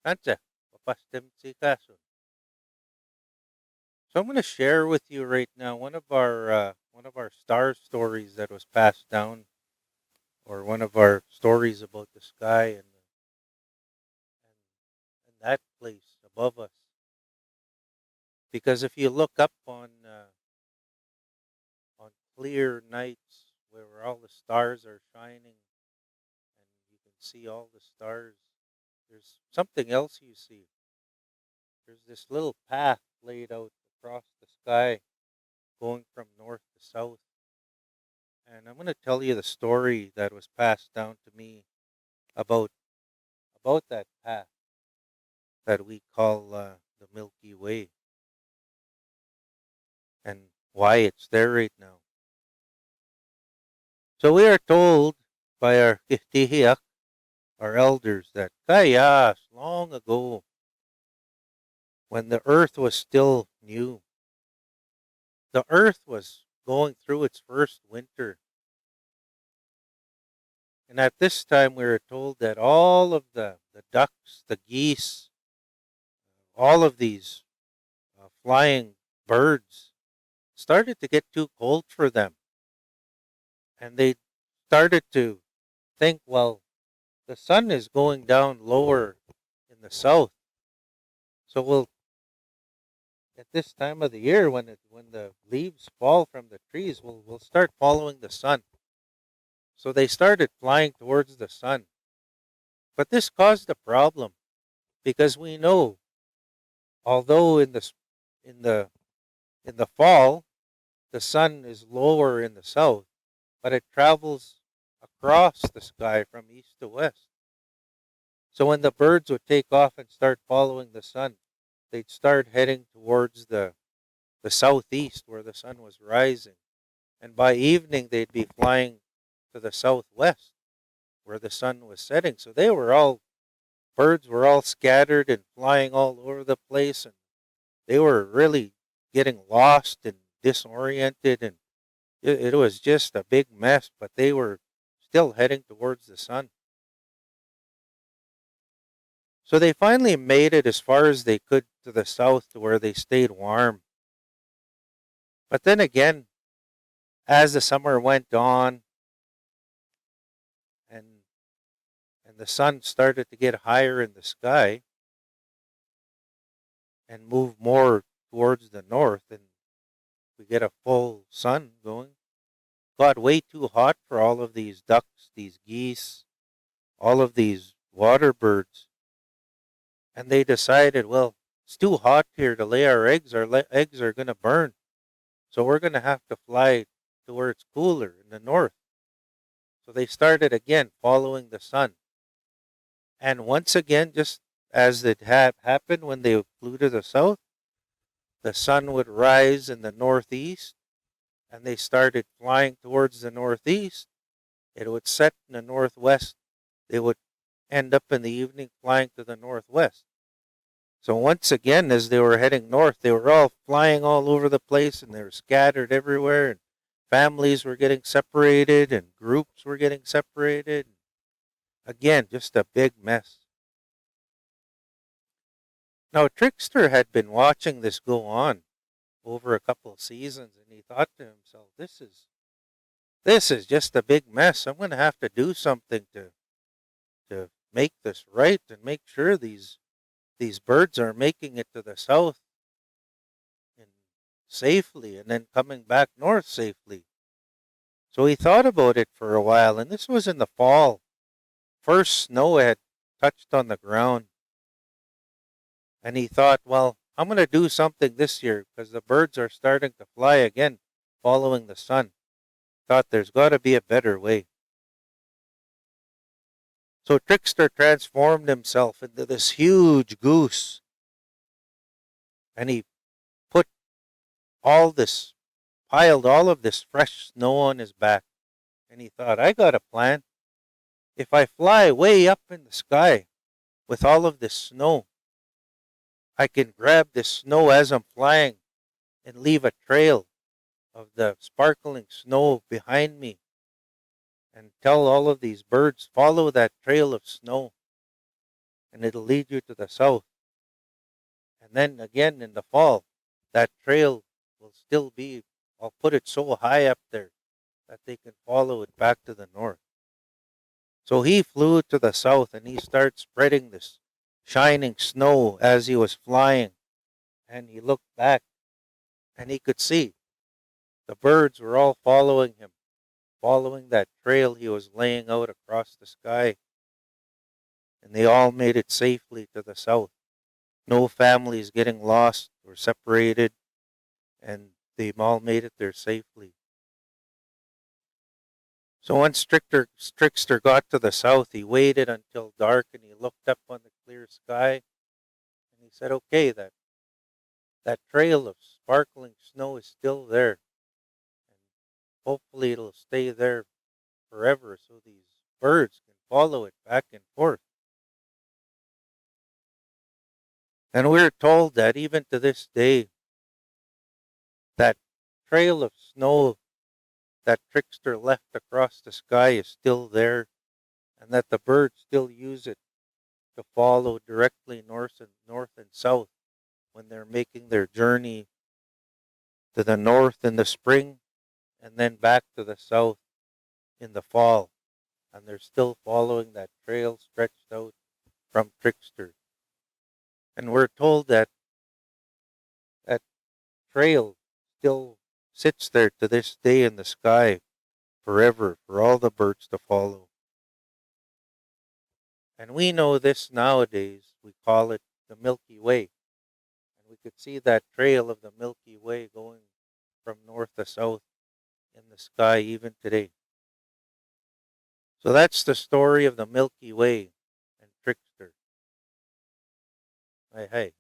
Kansa, papastem si kaso. So I'm going to share with you right now one of our star stories that was passed down, or one of our stories about the sky and that place above us. Because if you look up on clear nights where all the stars are shining and you can see all the stars, there's something else you see. There's this little path laid out across the sky going from north to south. And I'm going to tell you the story that was passed down to me about about that path that we call the Milky Way, and why it's there right now. So we are told by our kihtihiak, our elders, that kayas long ago, when the earth was still new, the earth was going through its first winter. And at this time, we were told that all of the ducks, the geese, all of these flying birds started to get too cold for them. And they started to think, well, the sun is going down lower in the south. So we'll, at this time of the year, when the leaves fall from the trees, we'll start following the sun. So they started flying towards the sun. But this caused a problem because we know, although in the in the fall the sun is lower in the south, but it travels across the sky from east to west. So when the birds would take off and start following the sun, they'd start heading towards the southeast where the sun was rising. And by evening, they'd be flying to the southwest where the sun was setting. So birds were all scattered and flying all over the place. And they were really getting lost and disoriented. And it was just a big mess, but they were still heading towards the sun. So they finally made it as far as they could to the south to where they stayed warm. But then again, as the summer went on and and the sun started to get higher in the sky and move more towards the north, and we get a full sun going, got way too hot for all of these ducks, these geese, all of these water birds. And they decided, well, it's too hot here to lay our eggs. Our eggs are going to burn. So we're going to have to fly to where it's cooler in the north. So they started again following the sun. And once again, just as it had happened when they flew to the south, the sun would rise in the northeast and they started flying towards the northeast. It would set in the northwest. They would end up in the evening flying to the northwest. So once again, as they were heading north, they were all flying all over the place and they were scattered everywhere. And families were getting separated and groups were getting separated. Again, just a big mess. Now, Trickster had been watching this go on over a couple of seasons, and he thought to himself, "This is just a big mess. I'm going to have to do something to make this right and make sure these birds are making it to the south and safely, and then coming back north safely." So he thought about it for a while, and this was in the fall. First snow had touched on the ground. And he thought, well, I'm going to do something this year because the birds are starting to fly again following the sun. Thought there's got to be a better way. So Trickster transformed himself into this huge goose. And he put all this, piled all of this fresh snow on his back. And he thought, I got a plan. If I fly way up in the sky with all of this snow, I can grab this snow as I'm flying and leave a trail of the sparkling snow behind me and tell all of these birds, follow that trail of snow. and it'll lead you to the south. And then again in the fall, that trail will still be, I'll put it so high up there that they can follow it back to the north. So he flew to the south and he started spreading this shining snow as he was flying. And he looked back and he could see the birds were all following him, following that trail he was laying out across the sky. And they all made it safely to the south. No families getting lost or separated, and they all made it there safely. So once Trickster got to the south, he waited until dark and he looked up on the clear sky and he said, okay, that trail of sparkling snow is still there. And hopefully it'll stay there forever so these birds can follow it back and forth. And we're told that even to this day, that trail of snow that Trickster left across the sky is still there, and that the birds still use it to follow directly north and south when they're making their journey to the north in the spring and then back to the south in the fall. And they're still following that trail stretched out from Trickster. And we're told that that trail still sits there to this day in the sky forever for all the birds to follow. And we know this nowadays, we call it the Milky Way. And we could see that trail of the Milky Way going from north to south in the sky even today. So that's the story of the Milky Way and Trickster. Hey, hey.